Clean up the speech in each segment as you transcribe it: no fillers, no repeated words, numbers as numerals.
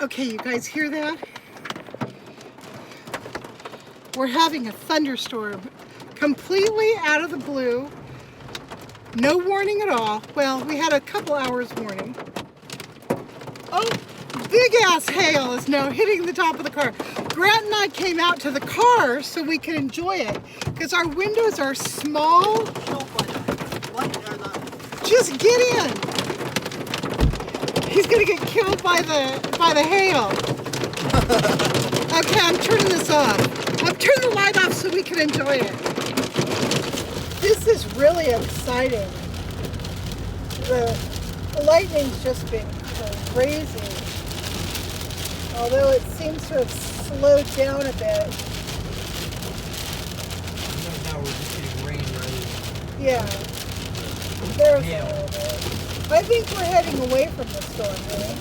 Okay, you guys hear that? We're having a thunderstorm completely out of the blue. No warning at all. Well, we had a couple hours warning. Oh, big ass hail is now hitting the top of the car. Grant and I came out to the car so we could enjoy it because our windows are small. Just get in. He's gonna get killed by the hail. Okay, I'm turning this off. I've turned the light off so we can enjoy it. This is really exciting. The lightning's just been crazy. Although it seems to have slowed down a bit. Right now we're just getting rain, right? Yeah. There's a little bit. I think we're heading away from the storm, really.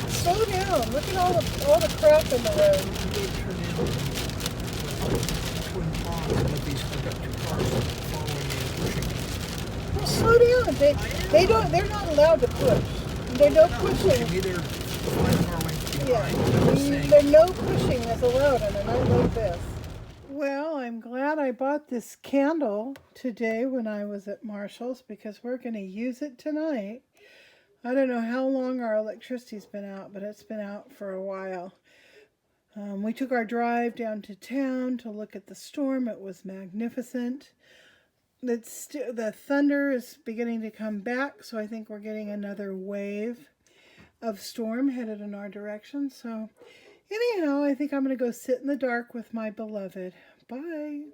Slow down. Look at all the crap in the road. Well, slow down. They're not allowed to push. There's no pushing. Yeah. There's no pushing is allowed on a night like this. Well, I'm glad I bought this candle today when I was at Marshall's because we're going to use it tonight. I don't know how long our electricity's been out, but it's been out for a while. We took our drive down to town to look at the storm. It was magnificent. The thunder is beginning to come back, so I think we're getting another wave of storm headed in our direction. So anyhow, I think I'm going to go sit in the dark with my beloved. Bye.